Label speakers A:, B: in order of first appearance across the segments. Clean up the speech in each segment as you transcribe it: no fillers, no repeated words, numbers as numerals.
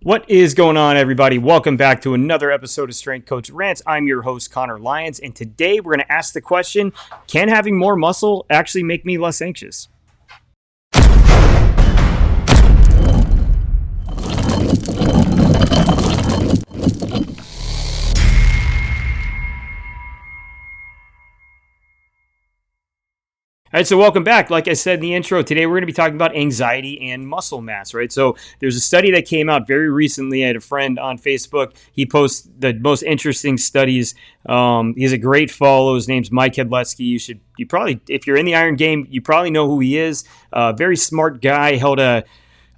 A: What is going on, everybody? Welcome back to another episode of Strength Coach Rants. I'm your host, Connor Lyons, and today we're going to ask the question, can having more muscle actually make me less anxious? All right, so welcome back. Like I said in the intro, today we're going to be talking about anxiety and muscle mass, right? So there's a study that came out very recently. I had a friend on Facebook. He posts the most interesting studies. He's a great follow. His name's Mike Hedleski. You probably, if you're in the iron game, you probably know who he is. Very smart guy.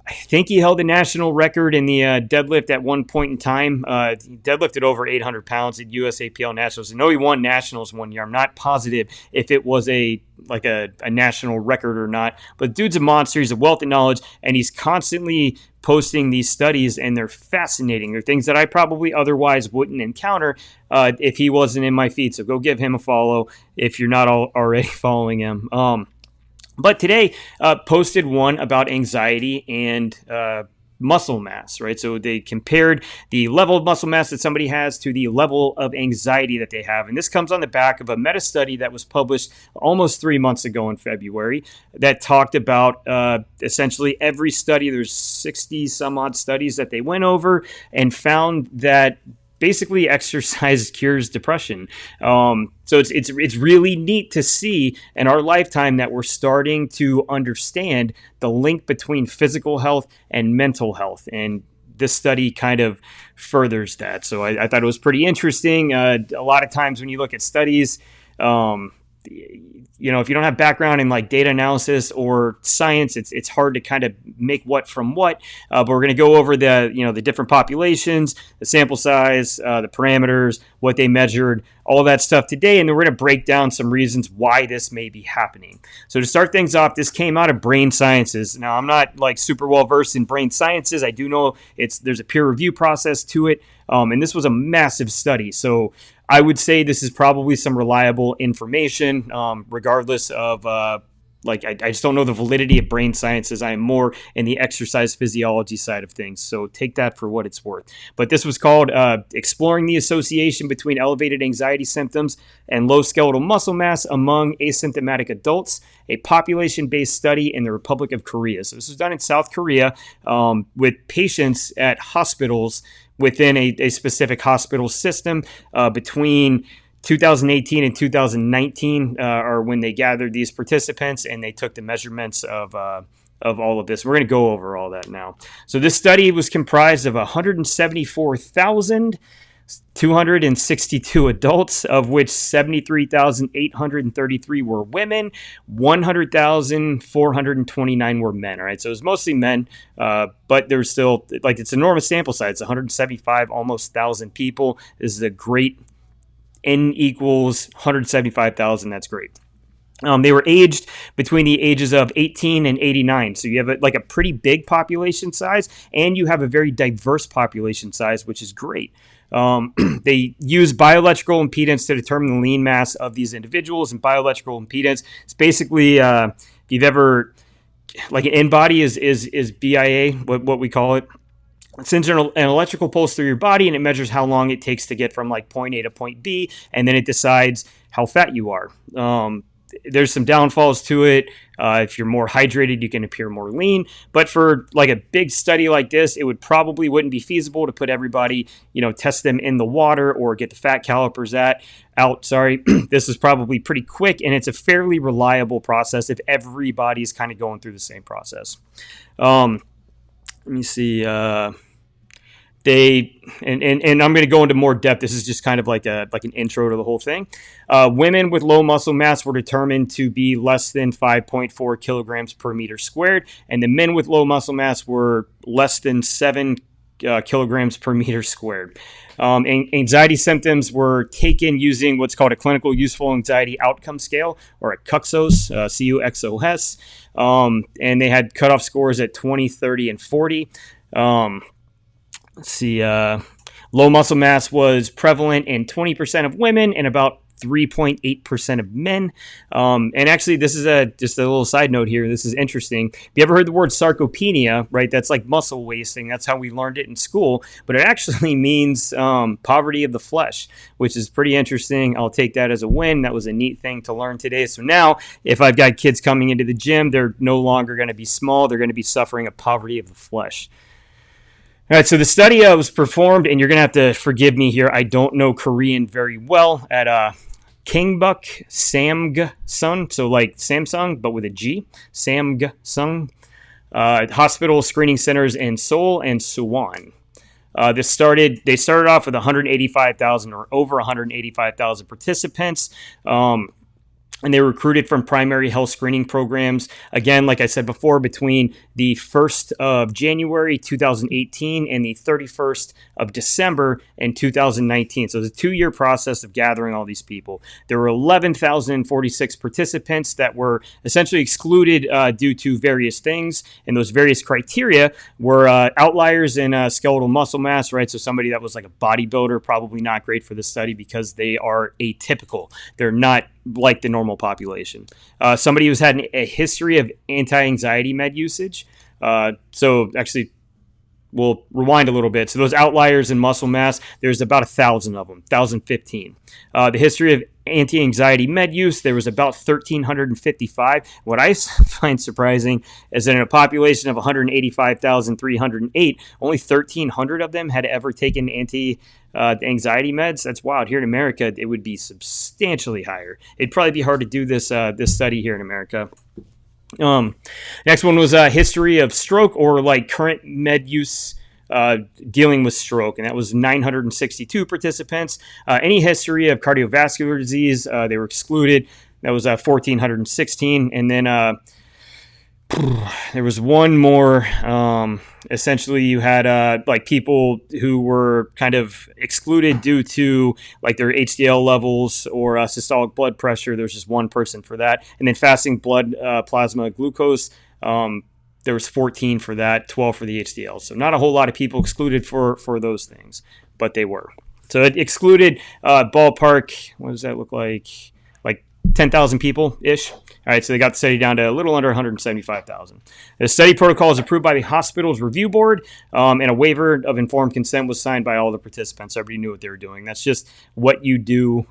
A: I think he held the national record in the deadlift at one point in time. He deadlifted over 800 pounds at USAPL Nationals. I know he won nationals one year. I'm not positive if it was a national record or not. But dude's a monster. He's a wealth of knowledge, and he's constantly posting these studies, and they're fascinating. They're things that I probably otherwise wouldn't encounter if he wasn't in my feed. So go give him a follow if you're not already following him. But today, posted one about anxiety and muscle mass, right? So they compared the level of muscle mass that somebody has to the level of anxiety that they have. And this comes on the back of a meta-study that was published almost 3 months ago in February that talked about essentially every study. There's 60 some odd studies that they went over and found that basically exercise cures depression. So it's really neat to see in our lifetime that we're starting to understand the link between physical health and mental health. And this study kind of furthers that. So I thought it was pretty interesting. A lot of times when you look at studies, if you don't have background in like data analysis or science, it's hard to kind of make what from what. But we're going to go over the different populations, the sample size, the parameters, what they measured, all that stuff today. And then we're going to break down some reasons why this may be happening. So to start things off, this came out of Brain Sciences. Now, I'm not like super well versed in brain sciences. I do know there's a peer review process to it. And this was a massive study. So I would say this is probably some reliable information, regardless of, I just don't know the validity of brain sciences. I am more in the exercise physiology side of things, so take that for what it's worth. But this was called Exploring the Association Between Elevated Anxiety Symptoms and Low Skeletal Muscle Mass Among Asymptomatic Adults, a population-based study in the Republic of Korea. So this was done in South Korea with patients at hospitals within a specific hospital system between 2018 and 2019 are when they gathered these participants and they took the measurements of all of this. We're going to go over all that now. So this study was comprised of 174,262 adults, of which 73,833 were women, 100,429 were men. All right, so it was mostly men, but there's still, it's an enormous sample size. It's 175, almost 1,000 people. This is a great N equals 175,000. That's great. They were aged between the ages of 18 and 89. So you have a pretty big population size, and you have a very diverse population size, which is great. They use bioelectrical impedance to determine the lean mass of these individuals. And bioelectrical impedance is basically, if you've ever, like an in-body is BIA, what we call it. It sends an electrical pulse through your body, and it measures how long it takes to get from like point A to point B, and then it decides how fat you are. There's some downfalls to it. If you're more hydrated, you can appear more lean. But for like a big study like this, it wouldn't be feasible to put everybody, test them in the water or get the fat calipers out. This is probably pretty quick, and it's a fairly reliable process if everybody's kind of going through the same process. Let me see. And I'm going to go into more depth. This is just kind of like an intro to the whole thing. Women with low muscle mass were determined to be less than 5.4 kilograms per meter squared, and the men with low muscle mass were less than 7 kilograms per meter squared. Anxiety symptoms were taken using what's called a clinical useful anxiety outcome scale, or a CUXOS, CUXOS, and they had cutoff scores at 20, 30, and 40. Let's see. Low muscle mass was prevalent in 20% of women and about 3.8% of men. And actually, this is just a little side note here. This is interesting. Have you ever heard the word sarcopenia, right? That's like muscle wasting. That's how we learned it in school. But it actually means poverty of the flesh, which is pretty interesting. I'll take that as a win. That was a neat thing to learn today. So now, if I've got kids coming into the gym, they're no longer going to be small. They're going to be suffering a poverty of the flesh. All right, so the study was performed, and you're going to have to forgive me here. I don't know Korean very well, at Kingbuk Samgsun, so like Samsung, but with a G, Samgsun, hospital screening centers in Seoul and Suwon. They started off with 185,000 or over 185,000 participants. And they were recruited from primary health screening programs. Again, like I said before, between the 1st of January 2018 and the 31st of December in 2019. So it's a 2-year process of gathering all these people. There were 11,046 participants that were essentially excluded due to various things. And those various criteria were outliers in skeletal muscle mass, right? So somebody that was like a bodybuilder, probably not great for the study because they are atypical. They're not like the normal population. Somebody who's had a history of anti-anxiety med usage. So actually, we'll rewind a little bit. So those outliers in muscle mass, there's about 1,000 of them, 1,015. The history of anti-anxiety med use, there was about 1,355. What I find surprising is that in a population of 185,308, only 1,300 of them had ever taken anti-anxiety meds. That's wild. Here in America, it would be substantially higher. It'd probably be hard to do this study here in America. Next one was a history of stroke or like current med use dealing with stroke, and that was 962 participants. Any history of cardiovascular disease, they were excluded. That was 1,416. And then there was one more. Essentially, you had like people who were kind of excluded due to like their HDL levels or systolic blood pressure. There's just one person for that. And then fasting blood plasma glucose. There was 14 for that, 12 for the HDL. So not a whole lot of people excluded for those things, but they were. So it excluded ballpark, what does that look like? Like 10,000 people-ish. All right, so they got the study down to a little under 175,000. The study protocol is approved by the hospital's review board, and a waiver of informed consent was signed by all the participants. Everybody knew what they were doing. That's just what you do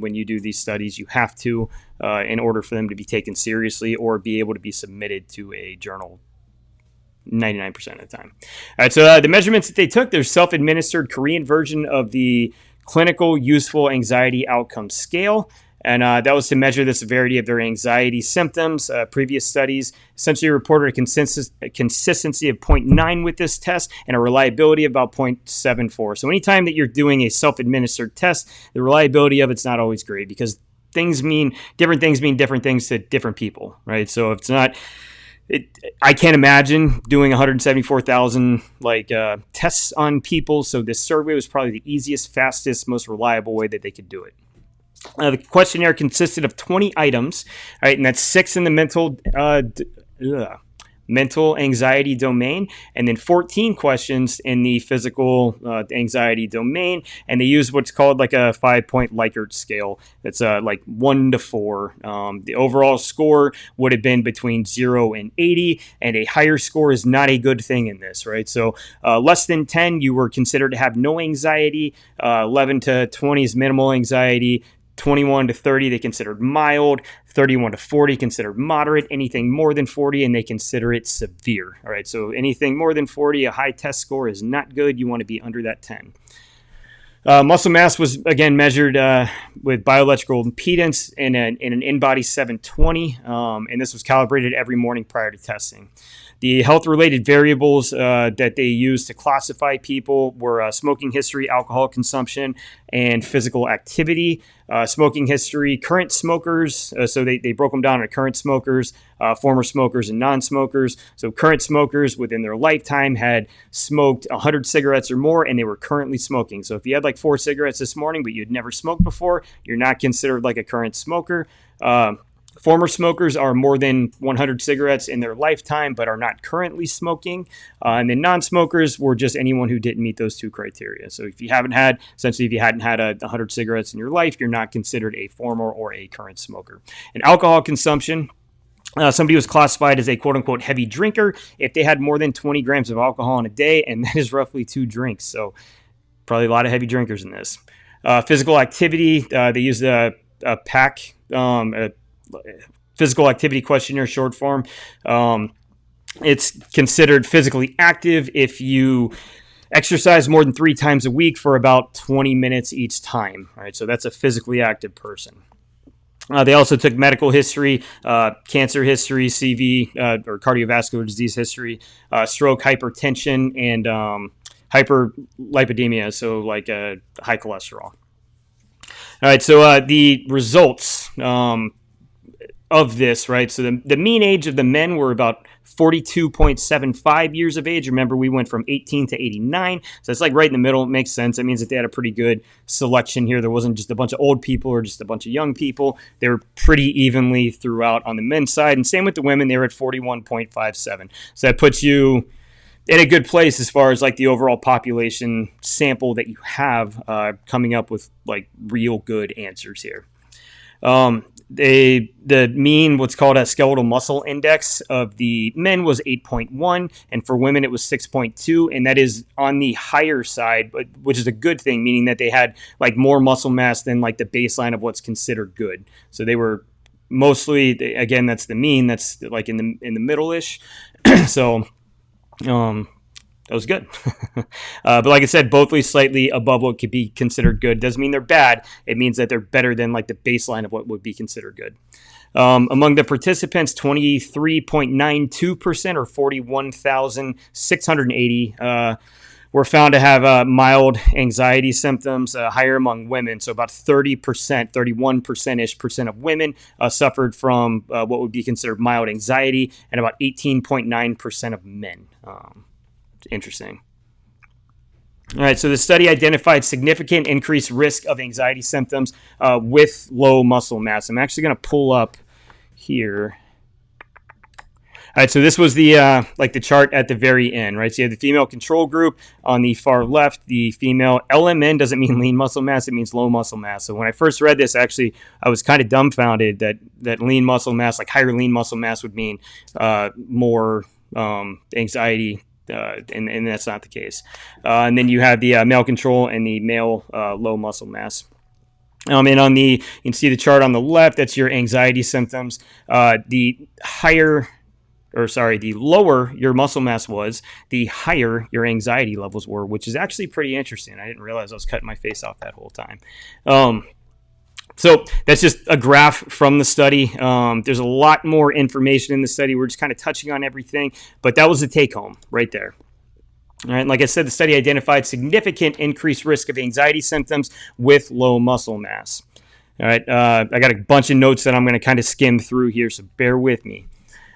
A: when you do these studies. You have to, in order for them to be taken seriously or be able to be submitted to a journal 99% of the time. All right, so the measurements that they took, their self-administered Korean version of the Clinical Useful Anxiety Outcome Scale. And that was to measure the severity of their anxiety symptoms. Previous studies essentially reported a consistency of 0.9 with this test and a reliability of about 0.74. So anytime that you're doing a self-administered test, the reliability of it's not always great because different things to different people, right? So if it's not... I can't imagine doing 174,000 tests on people. So this survey was probably the easiest, fastest, most reliable way that they could do it. The questionnaire consisted of 20 items, right, and that's 6 in the mental anxiety domain, and then 14 questions in the physical anxiety domain. And they used what's called like a 5-point Likert scale. That's like 1 to 4. The overall score would have been between 0 and 80, and a higher score is not a good thing in this, right? So less than 10, you were considered to have no anxiety. 11 to 20 is minimal anxiety. 21 to 30, they considered mild. 31 to 40, considered moderate. Anything more than 40, and they consider it severe. All right, so anything more than 40, a high test score is not good. You want to be under that 10. Muscle mass was, again, measured with bioelectrical impedance in an in-body 720, and this was calibrated every morning prior to testing. The health-related variables that they used to classify people were smoking history, alcohol consumption, and physical activity. Smoking history, current smokers, so they broke them down into current smokers, former smokers, and non-smokers. So current smokers within their lifetime had smoked 100 cigarettes or more, and they were currently smoking. So if you had like 4 cigarettes this morning, but you'd never smoked before, you're not considered like a current smoker. Former smokers are more than 100 cigarettes in their lifetime, but are not currently smoking. And then non-smokers were just anyone who didn't meet those two criteria. So if you hadn't had 100 cigarettes in your life, you're not considered a former or a current smoker. And alcohol consumption, somebody was classified as a quote-unquote heavy drinker if they had more than 20 grams of alcohol in a day, and that is roughly 2 drinks. So probably a lot of heavy drinkers in this. Physical activity, they used a PAC, a physical activity questionnaire short form. It's considered physically active if you exercise more than 3 times a week for about 20 minutes each time. All right, so that's a physically active person. They also took medical history, cancer history, CV, or cardiovascular disease history, stroke, hypertension, and hyperlipidemia, so like high cholesterol. All right, so the results of this, right? So the mean age of the men were about 42.75 years of age. Remember, we went from 18 to 89. So it's like right in the middle. It makes sense. It means that they had a pretty good selection here. There wasn't just a bunch of old people or just a bunch of young people. They were pretty evenly throughout on the men's side. And same with the women. They were at 41.57. So that puts you in a good place as far as like the overall population sample that you have coming up with like real good answers here. The mean, what's called a skeletal muscle index of the men was 8.1, and for women it was 6.2, and that is on the higher side, but which is a good thing, meaning that they had like more muscle mass than like the baseline of what's considered good. So they were mostly, again, that's the mean, that's like in the middle-ish. So that was good. But like I said, both slightly above what could be considered good. Doesn't mean they're bad. It means that they're better than like the baseline of what would be considered good. Among the participants, 23.92% or 41,680 were found to have mild anxiety symptoms, higher among women. So about 30%, 31%-ish% of women suffered from what would be considered mild anxiety, and about 18.9% of men. Interesting. All right, so the study identified significant increased risk of anxiety symptoms with low muscle mass. I'm actually going to pull up here. All right, so this was the like the chart at the very end, right? So you have the female control group on the far left. The female LMN doesn't mean lean muscle mass; it means low muscle mass. So when I first read this, actually, I was kind of dumbfounded that lean muscle mass, like higher lean muscle mass, would mean more anxiety. And that's not the case. And then you have the male control and the male low muscle mass. And on you can see the chart on the left, that's your anxiety symptoms. The lower your muscle mass was, the higher your anxiety levels were, which is actually pretty interesting. I didn't realize I was cutting my face off that whole time. So that's just a graph from the study. There's a lot more information in the study. We're just kind of touching on everything, but that was the take home right there. All right, like I said, the study identified significant increased risk of anxiety symptoms with low muscle mass. All right, I got a bunch of notes that I'm going to kind of skim through here, so bear with me.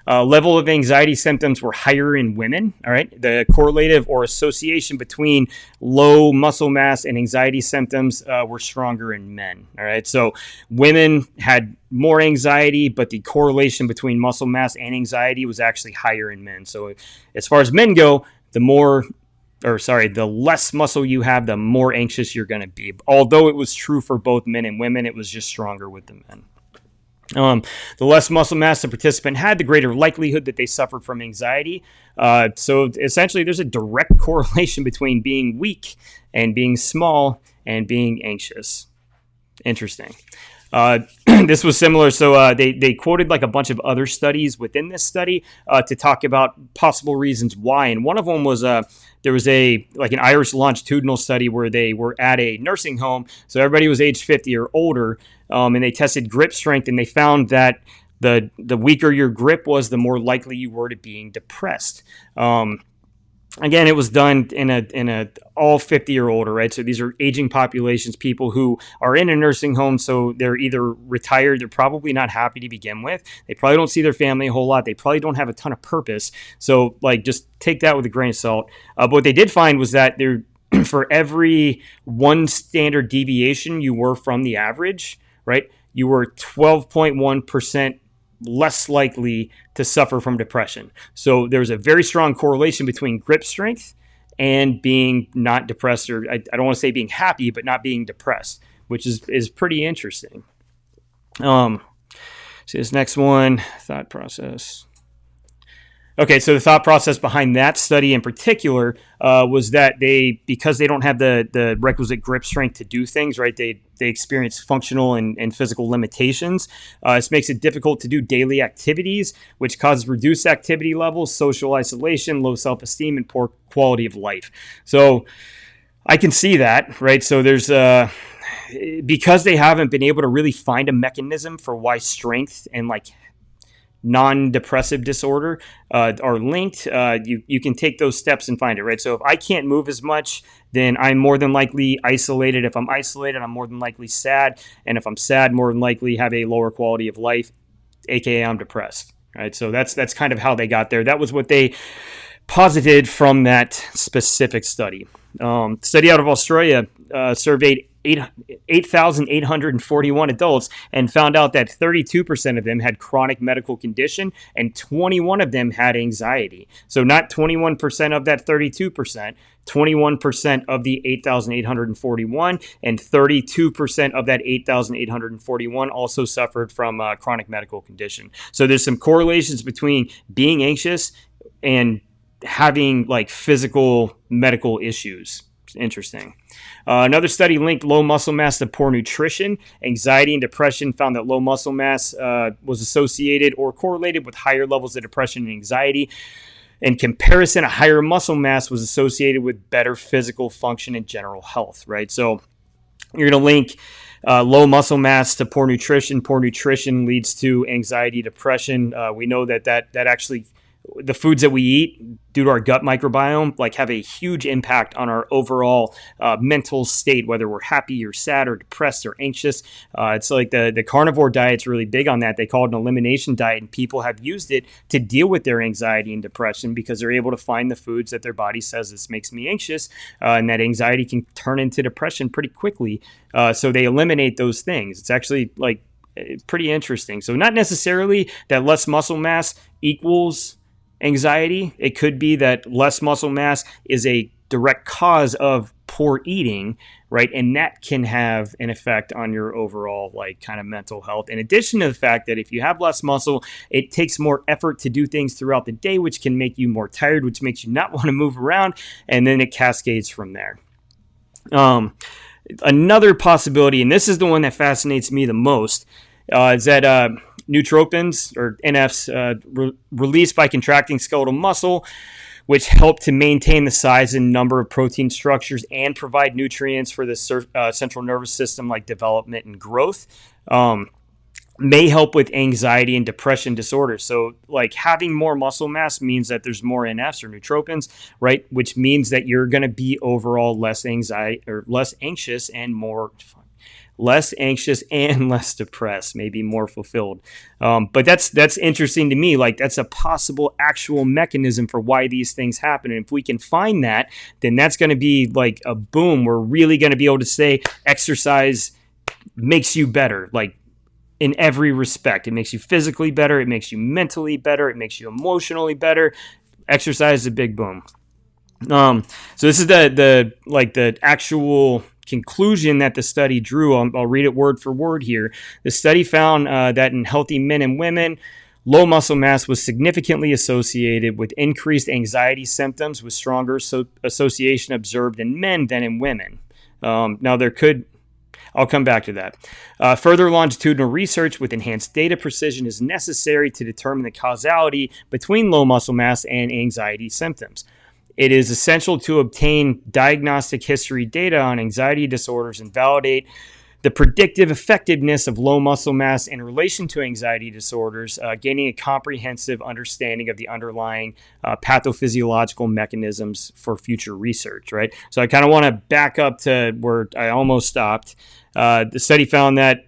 A: Level of anxiety symptoms were higher in women. All right, the correlative or association between low muscle mass and anxiety symptoms were stronger in men. All right, so women had more anxiety, but the correlation between muscle mass and anxiety was actually higher in men. So as far as men go, the less muscle you have, the more anxious you're going to be. Although it was true for both men and women, it was just stronger with the men. The less muscle mass the participant had, the greater likelihood that they suffered from anxiety. So essentially, there's a direct correlation between being weak and being small and being anxious. Interesting. This was similar. So they quoted like a bunch of other studies within this study to talk about possible reasons why. And one of them was there was an Irish longitudinal study where they were at a nursing home. So everybody was age 50 or older. And they tested grip strength, and they found that the weaker your grip was, the more likely you were to being depressed. Again, it was done in a all 50 or older, right? So these are aging populations, people who are in a nursing home. So they're either retired, they're probably not happy to begin with. They probably don't see their family a whole lot. They probably don't have a ton of purpose. So just take that with a grain of salt. But what they did find was that for every one standard deviation you were from the average, right, you were 12.1% less likely to suffer from depression. So there's a very strong correlation between grip strength and being not depressed, or I don't want to say being happy, but not being depressed, which is pretty interesting. So this next one, thought process. Okay, so the thought process behind that study in particular was that because they don't have the requisite grip strength to do things, right? They experience functional and physical limitations. This makes it difficult to do daily activities, which causes reduced activity levels, social isolation, low self-esteem, and poor quality of life. So I can see that, right? So there's because they haven't been able to really find a mechanism for why strength and like non-depressive disorder are linked, you can take those steps and find it, right? So if I can't move as much, then I'm more than likely isolated. If I'm isolated, I'm more than likely sad. And if I'm sad, more than likely have a lower quality of life, aka I'm depressed, right? So that's kind of how they got there. That was what they posited from that specific study. Study out of Australia surveyed 8,841 adults and found out that 32% of them had chronic medical condition and 21 of them had anxiety. So not 21% of that 32%, 21% of the 8,841 and 32% of that 8,841 also suffered from chronic medical condition. So there's some correlations between being anxious and having like physical medical issues. It's interesting. Another study linked low muscle mass to poor nutrition. Anxiety and depression found that low muscle mass was associated or correlated with higher levels of depression and anxiety. In comparison, a higher muscle mass was associated with better physical function and general health, right? So you're going to link low muscle mass to poor nutrition. Poor nutrition leads to anxiety, depression. We know that actually the foods that we eat due to our gut microbiome like have a huge impact on our overall mental state, whether we're happy or sad or depressed or anxious. It's like the carnivore diet's really big on that. They call it an elimination diet, and people have used it to deal with their anxiety and depression because they're able to find the foods that their body says this makes me anxious, and that anxiety can turn into depression pretty quickly. So they eliminate those things. It's actually like pretty interesting. So not necessarily that less muscle mass equals anxiety. It could be that less muscle mass is a direct cause of poor eating, right? And that can have an effect on your overall like kind of mental health. In addition to the fact that if you have less muscle, it takes more effort to do things throughout the day, which can make you more tired, which makes you not want to move around. And then it cascades from there. Another possibility, and this is the one that fascinates me the most, is that nootropics or NFs released by contracting skeletal muscle, which help to maintain the size and number of protein structures and provide nutrients for the central nervous system like development and growth, may help with anxiety and depression disorders. So like having more muscle mass means that there's more NFs or nootropics, right? Which means that you're going to be overall less anxious and less depressed, maybe more fulfilled. But that's interesting to me. Like that's a possible actual mechanism for why these things happen. And if we can find that, then that's going to be like a boom. We're really going to be able to say exercise makes you better, like in every respect. It makes you physically better. It makes you mentally better. It makes you emotionally better. Exercise is a big boom. So this is the actual conclusion that the study drew. I'll read it word for word here. The study found that in healthy men and women, low muscle mass was significantly associated with increased anxiety symptoms, with stronger association observed in men than in women. I'll come back to that. Further longitudinal research with enhanced data precision is necessary to determine the causality between low muscle mass and anxiety symptoms. It is essential to obtain diagnostic history data on anxiety disorders and validate the predictive effectiveness of low muscle mass in relation to anxiety disorders, gaining a comprehensive understanding of the underlying pathophysiological mechanisms for future research, right? So I kind of want to back up to where I almost stopped. The study found that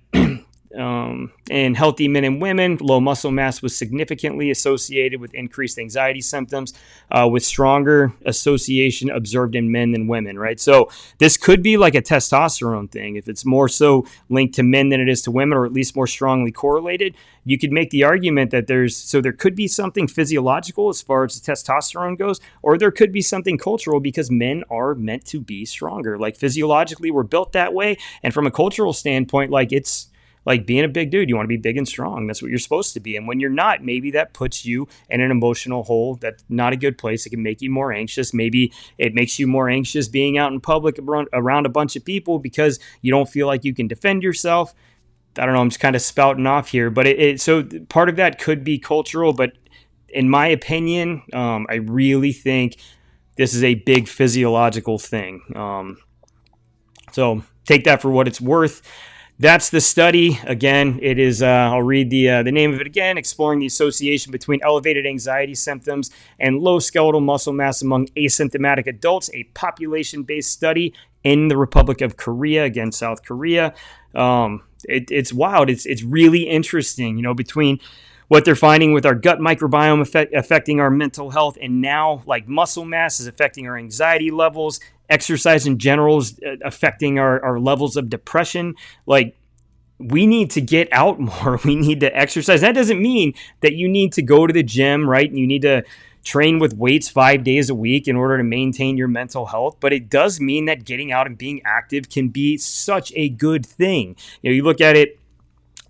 A: in healthy men and women, low muscle mass was significantly associated with increased anxiety symptoms, with stronger association observed in men than women, right? So this could be like a testosterone thing. If it's more so linked to men than it is to women, or at least more strongly correlated, you could make the argument that there could be something physiological as far as the testosterone goes, or there could be something cultural because men are meant to be stronger. Like physiologically, we're built that way. And from a cultural standpoint, like it's like being a big dude, you want to be big and strong. That's what you're supposed to be. And when you're not, maybe that puts you in an emotional hole. That's not a good place. It can make you more anxious. Maybe it makes you more anxious being out in public around a bunch of people because you don't feel like you can defend yourself. I don't know. I'm just kind of spouting off here, but so part of that could be cultural. But in my opinion, I really think this is a big physiological thing. So take that for what it's worth. That's the study. Again, it is, I'll read the name of it again, Exploring the Association Between Elevated Anxiety Symptoms and Low Skeletal Muscle Mass Among Asymptomatic Adults, a population-based study in the Republic of Korea, again, South Korea. It's wild. It's really interesting, between what they're finding with our gut microbiome affecting our mental health, and now like muscle mass is affecting our anxiety levels. Exercise in general is affecting our levels of depression. Like, we need to get out more. We need to exercise. That doesn't mean that you need to go to the gym, right? You need to train with weights 5 days a week in order to maintain your mental health. But it does mean that getting out and being active can be such a good thing. You look at it,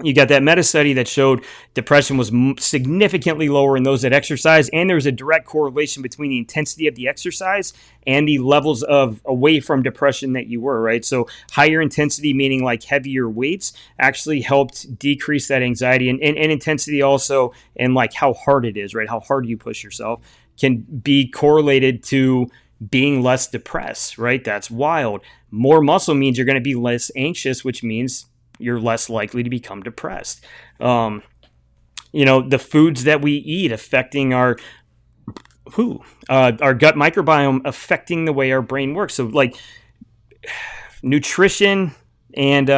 A: you got that meta study that showed depression was significantly lower in those that exercise, and there was a direct correlation between the intensity of the exercise and the levels of away from depression that you were, right? So higher intensity, meaning like heavier weights, actually helped decrease that anxiety, and intensity also, and like how hard it is, right? How hard you push yourself can be correlated to being less depressed, right? That's wild. More muscle means you're going to be less anxious, which means you're less likely to become depressed. The foods that we eat affecting our gut microbiome, affecting the way our brain works. So like nutrition and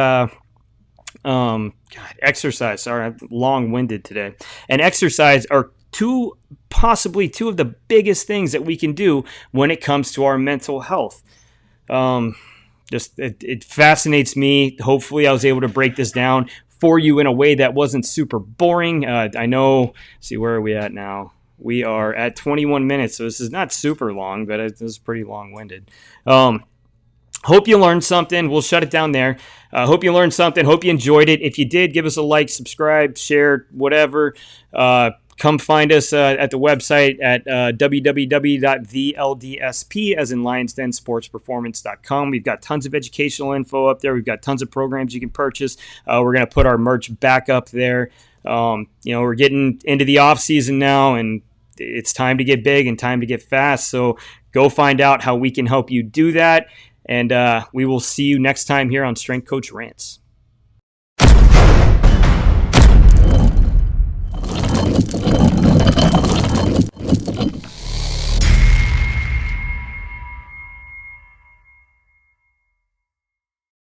A: exercise. Sorry, I'm long-winded today. And exercise are possibly two of the biggest things that we can do when it comes to our mental health. It fascinates me. Hopefully I was able to break this down for you in a way that wasn't super boring. I know, see, where are we at now? We are at 21 minutes, so this is not super long, but this is pretty long-winded. Hope you learned something. We'll shut it down there. Hope you learned something. Hope you enjoyed it. If you did, give us a like, subscribe, share, whatever. Come find us at the website at www.theldsp, as in lionsdensportsperformance.com. We've got tons of educational info up there. We've got tons of programs you can purchase. We're going to put our merch back up there. We're getting into the off season now, and it's time to get big and time to get fast. So go find out how we can help you do that. And we will see you next time here on Strength Coach Rants.